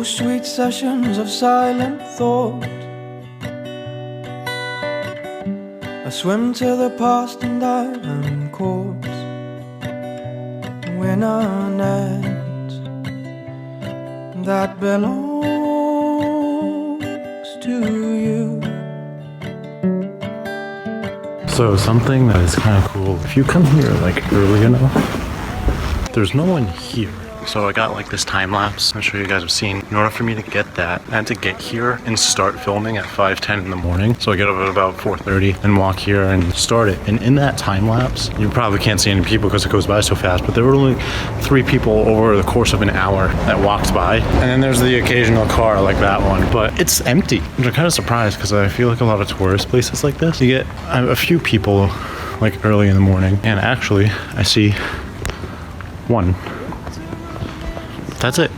Oh, sweet sessions of silent thought. I swim to the past and dive in courts. Win a net that belongs to you. So something that is kind of cool, if you come here like early enough, there's no one here. So I got like this time lapse. I'm sure you guys have seen. In order for me to get that, I had to get here and start filming at 5:10 in the morning. So I get up at about 4:30 and walk here and start it. And in that time lapse, you probably can't see any people because it goes by so fast, but there were only 3 people over the course of an hour that walked by. And then there's the occasional car like that one, but it's empty. Which I'm kind of surprised because I feel like a lot of tourist places like this, you get a few people like early in the morning. And actually, I see one. That's it.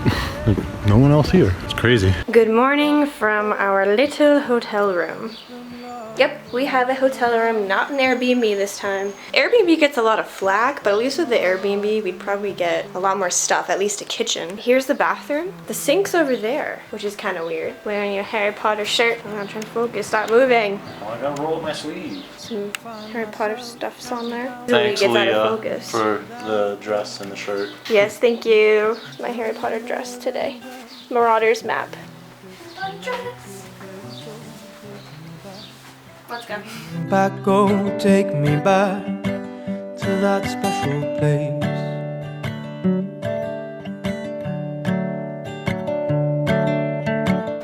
No one else here. It's crazy. Good morning from our little hotel room. Yep, we have a hotel room, not an Airbnb this time. Airbnb gets a lot of flack, but at least with the Airbnb, we'd probably get a lot more stuff, at least a kitchen. Here's the bathroom. The sink's over there, which is kind of weird. Wearing your Harry Potter shirt. I'm trying to focus, stop moving. Oh, I gotta roll up my sleeve. Some Harry Potter stuff's on there. Thanks, Gets Leah, out of focus. for the dress and the shirt. Yes, thank you. My Harry Potter dress today. Marauders map. Dress. Let's go. Back, oh, take me back to that special place.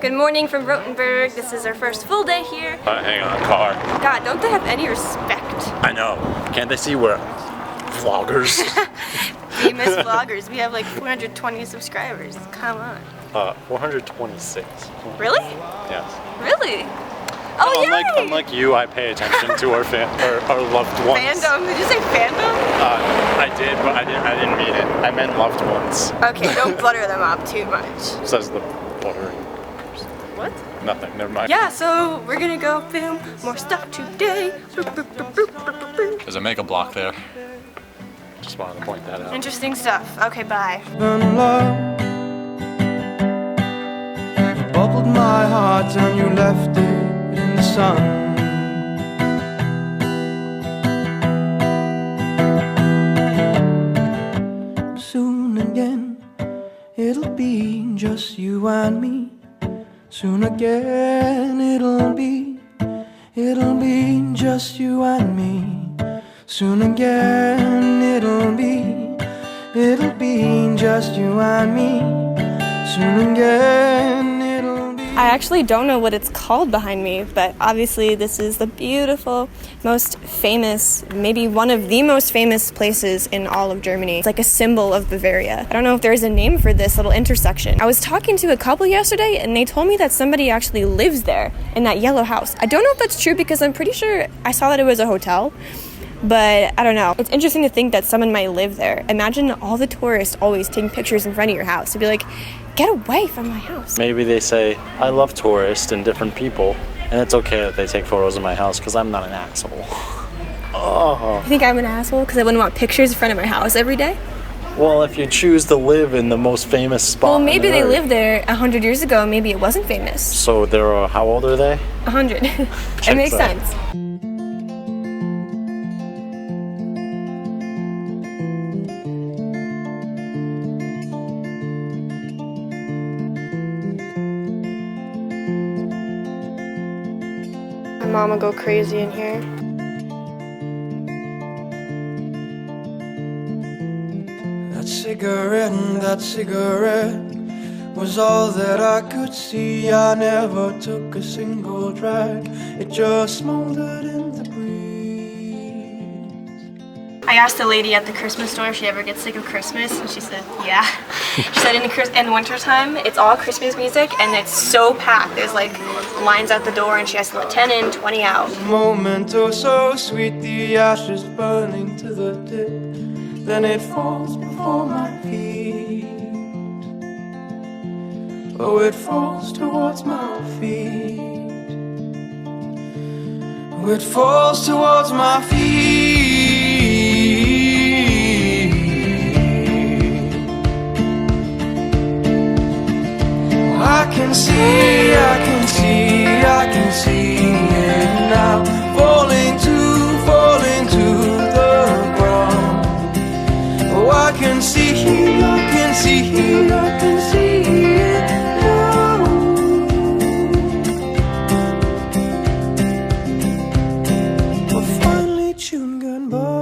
Good morning from Rothenburg. This is our first full day here. Hang on, car. God, don't they have any respect? I know. Can't they see we're vloggers? Famous vloggers. We have like 420 subscribers. Come on. 426. Really? Yes. Really? Oh, yeah. Unlike you, I pay attention to our our loved ones. Fandom. Did you say fandom? I did, but I didn't mean it. I meant loved ones. Okay, don't butter them up too much. Says the butter. What? Nothing. Never mind. Yeah, so we're gonna go film more stuff today. There's a mega block there. Just wanted to point that out. Interesting stuff. Okay, bye. And love, you bubbled my heart and you left it in the sun. Soon again, it'll be just you and me. Soon again, it'll be just you and me. Soon again, it'll be just you and me. Soon again, it'll be. I actually don't know what it's called behind me, but obviously this is the beautiful, most famous, maybe one of the most famous places in all of Germany. It's like a symbol of Bavaria. I don't know if there's a name for this little intersection. I was talking to a couple yesterday and they told me that somebody actually lives there in that yellow house. I don't know if that's true because I'm pretty sure I saw that it was a hotel. But I don't know. It's interesting to think that someone might live there. Imagine all the tourists always taking pictures in front of your house. To be like, get away from my house. Maybe they say, I love tourists and different people, and it's okay that they take photos of my house because I'm not an asshole. Oh. You think I'm an asshole because I wouldn't want pictures in front of my house every day? Well, if you choose to live in the most famous spot. Well, maybe they lived there 100 years ago. Maybe it wasn't famous. So they're, how old are they? 100. It makes sense. Mama go crazy in here. That cigarette was all that I could see. I never took a single drag. It just smoldered in the breeze. I asked the lady at the Christmas store if she ever gets sick of Christmas, and she said, yeah. She said in wintertime, it's all Christmas music, and it's so packed. There's like lines out the door, and she has to let 10 in, 20 out. Moment oh so sweet, the ashes burning to the tip. Then it falls before my feet. Oh, it falls towards my feet. Oh, it falls towards my feet. can see, I can see, I can see it now. Falling to the ground. Oh, I can see, I can see, I can see it now. We're finally tuned goodbye.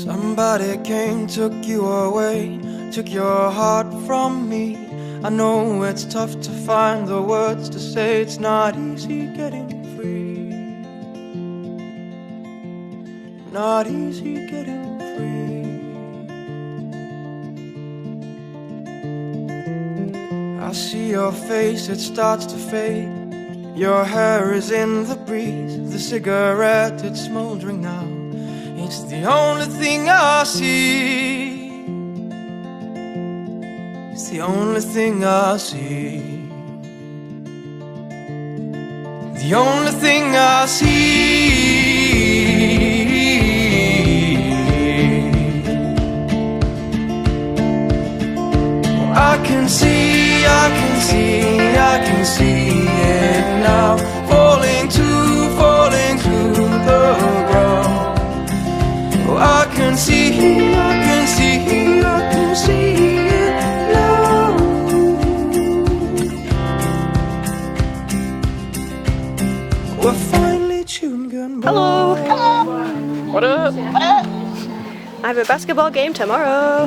Somebody came, took you away, took your heart from me. I know it's tough to find the words to say. It's not easy getting free. Not easy getting free. I see your face, it starts to fade. Your hair is in the breeze. The cigarette, it's smoldering now. It's the only thing I see. It's the only thing I see. The only thing I see. I can see, I can see, I can see it now. Falling to the ground. Oh, I can see, I can see, I can see it now. We're finally tuned goodbye. Hello. What up? What up? I have a basketball game tomorrow.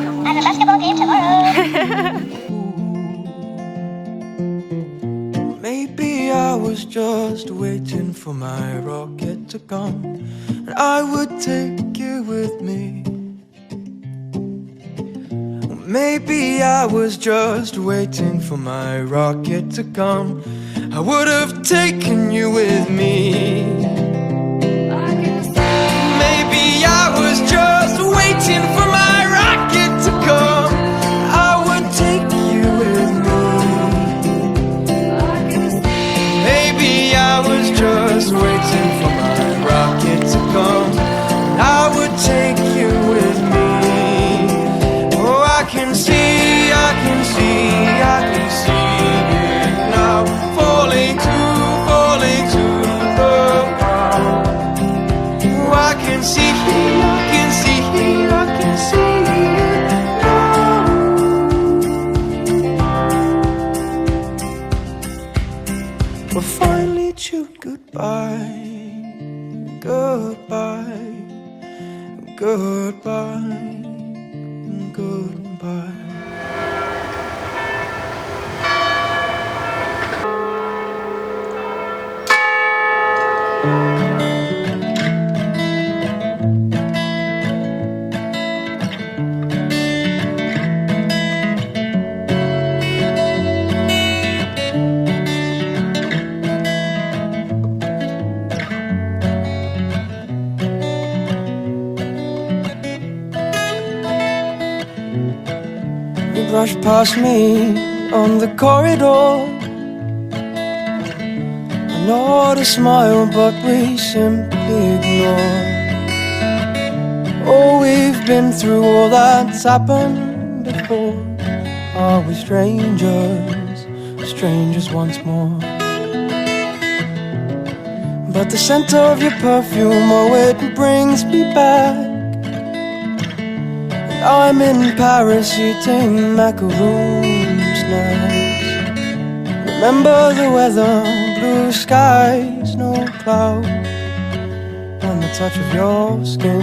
Maybe I was just waiting for my rocket to come, and I would take you with me. Maybe I was just waiting for my rocket to come. I would have taken you with me. Maybe I was just waiting for my rocket to come. I would take you with me. Maybe I was just waiting for my rocket to come. I would take you with me. Oh, I can see, I can see, I can see it now. Falling to the ground. Oh, I can see, I can see, I can see it now. We're finally chewed goodbye. Goodbye, goodbye, goodbye. You brush past me on the corridor. I know to smile, but we simply ignore. Oh, we've been through all that's happened before. Are we strangers, strangers once more? But the scent of your perfume, oh, it brings me back. I'm in Paris eating macaroon snacks. Remember the weather, blue skies, no clouds, and the touch of your skin,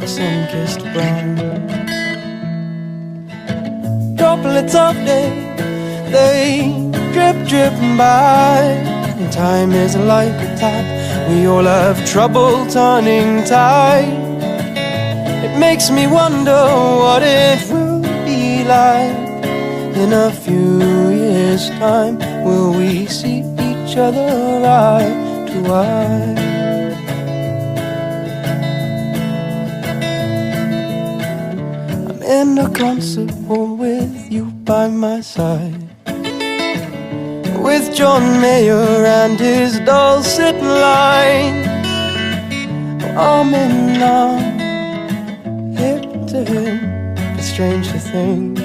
a sun-kissed brown. Droplets of day, they drip, drip by. And time is like a tap, we all have trouble turning tide. It makes me wonder what it will be like in a few years' time. Will we see each other eye to eye? I'm in a concert hall with you by my side, with John Mayer and his dulcet line. arm in arm, hip to hip. It's strange to think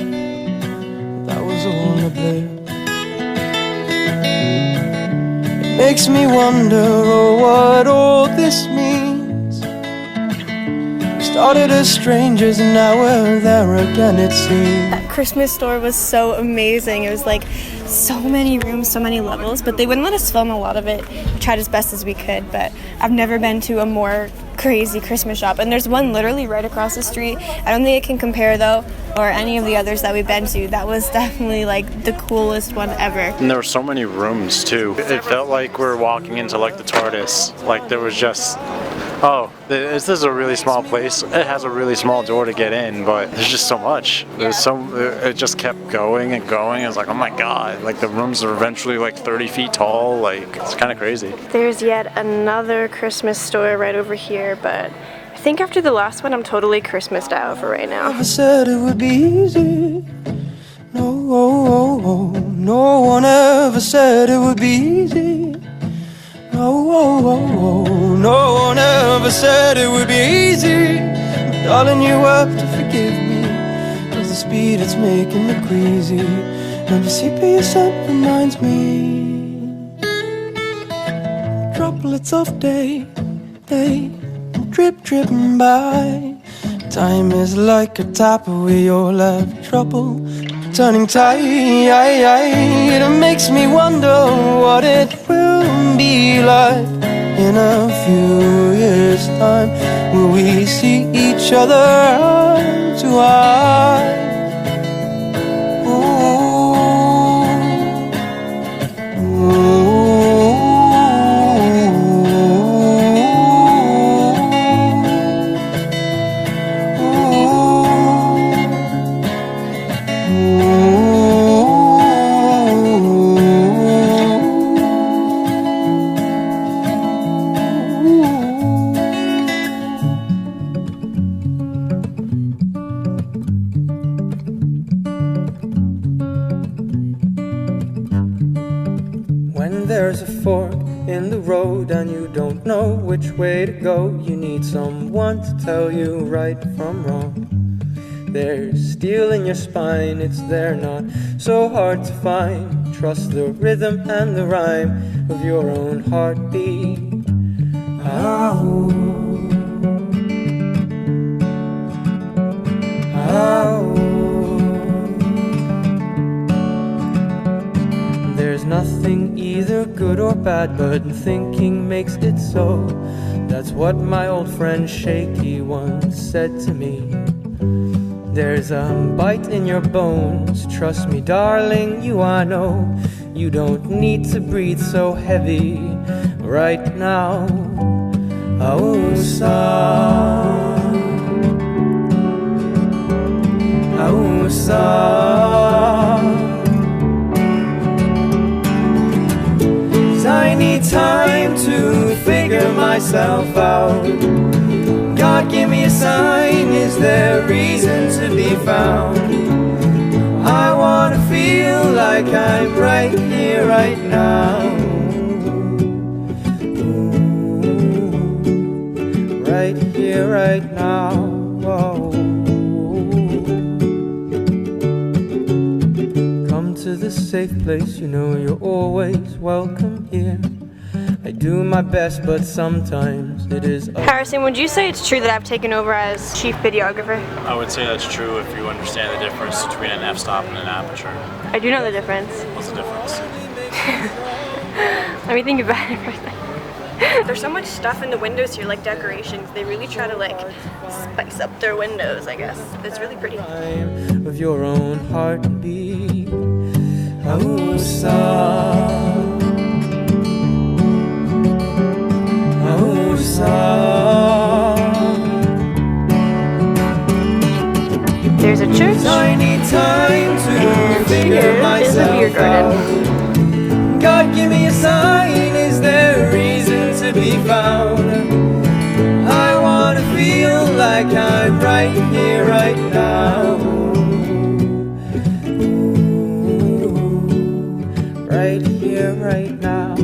that was all a blip. It makes me wonder, oh, what all this means. We started as strangers and now we're there again, it seems. That Christmas store was so amazing. It was like so many rooms, so many levels, but they wouldn't let us film a lot of it. We tried as best as we could, but I've never been to a more crazy Christmas shop. And there's one literally right across the street. I don't think it can compare though, or any of the others that we've been to. That was definitely like the coolest one ever. And there were so many rooms too. It felt like we were walking into like the TARDIS. Like there was just, oh, this is a really small place. It has a really small door to get in, but there's just so much. It just kept going and going. It was like, oh my god, like the rooms are eventually like 30 feet tall. Like it's kind of crazy. There's yet another Christmas store right over here, but I think after the last one, I'm totally Christmased out for right now. Never said it would be easy. No, no one ever said it would be easy. No, no one ever said it would be easy. But darling, you have to forgive me, 'cause the speed it's making me queasy. And the sepia scent reminds me. Droplets of day, they drip, dripping by. Time is like a tap, we all have trouble turning tide. It makes me wonder what it will be like in a few years' time. Will we see each other eye to eye? There's a fork in the road and you don't know which way to go. You need someone to tell you right from wrong. There's steel in your spine, it's there, not so hard to find. Trust the rhythm and the rhyme of your own heartbeat. Oh. Oh. There's nothing either good or bad, but thinking makes it so. That's what my old friend Shaky once said to me. There's a bite in your bones, trust me darling, you I know. You don't need to breathe so heavy right now. Oh son, oh son. I need time to figure myself out. God, give me a sign, is there reason to be found? I wanna feel like I'm right here, right now. Ooh, right here, right now. Whoa. Come to this safe place, you know you're always welcome here. I do my best, but sometimes it is. Harrison, would you say it's true that I've taken over as chief videographer? I would say that's true if you understand the difference between an f-stop and an aperture. I do know the difference. What's the difference? Let me think about it for a second. There's so much stuff in the windows here, like decorations. They really try to like spice up their windows, I guess. It's really pretty. Of your own heartbeat. Oh, son. Oh, son. There's a church. I need time to figure myself out. Here's a beer garden. God, give me a sign. Is there reason to be found? I wanna feel like I'm right here, right now. Right here, right now.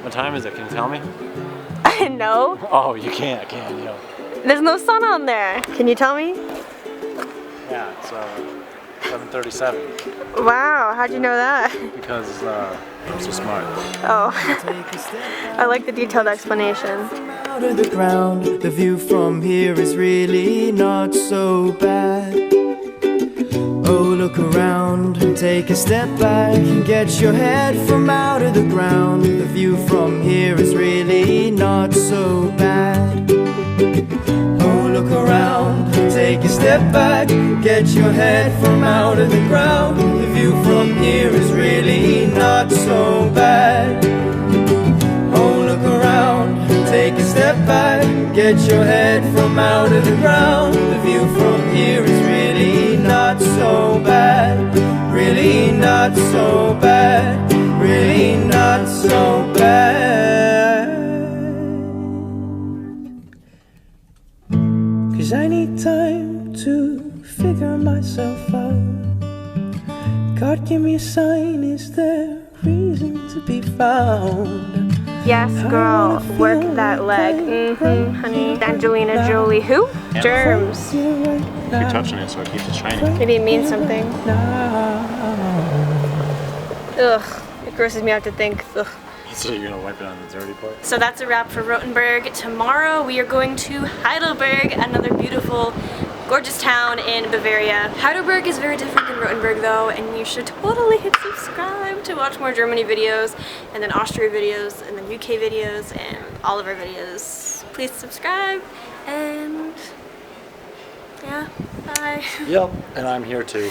What time is it? Can you tell me? No. Oh, you can't, can you? There's no sun on there. Can you tell me? Yeah, it's 7:37. Wow, how'd you know that? Because I'm so smart. Oh. I like the detailed explanation. Out of the ground, the view from here is really not so bad. Oh, look around and take a step back and get your head from out of the ground. The view from here is really not so bad. Oh, look around, take a step back, get your head from out of the ground. The view from here is really not so bad. Oh, look around, take a step back, get your head from out of the ground. The view from here is really not so bad. Really not so bad. Really not so bad. 'Cause I need time to figure myself out. God, give me a sign, is there reason to be found? Yes, girl, work that leg. Honey. Angelina Jolie. Who? Yeah. Germs. Keep touching it so it keeps it shiny. Maybe it means something. Ugh, it grosses me out to think. Ugh. So you're gonna wipe it on the dirty part? So that's a wrap for Rothenburg. Tomorrow we are going to Heidelberg, another beautiful, gorgeous town in Bavaria. Heidelberg is very different than Rothenburg though, and you should totally hit subscribe to watch more Germany videos, and then Austria videos, and then UK videos, and all of our videos. Please subscribe, and yeah, bye. Yep, and I'm here too.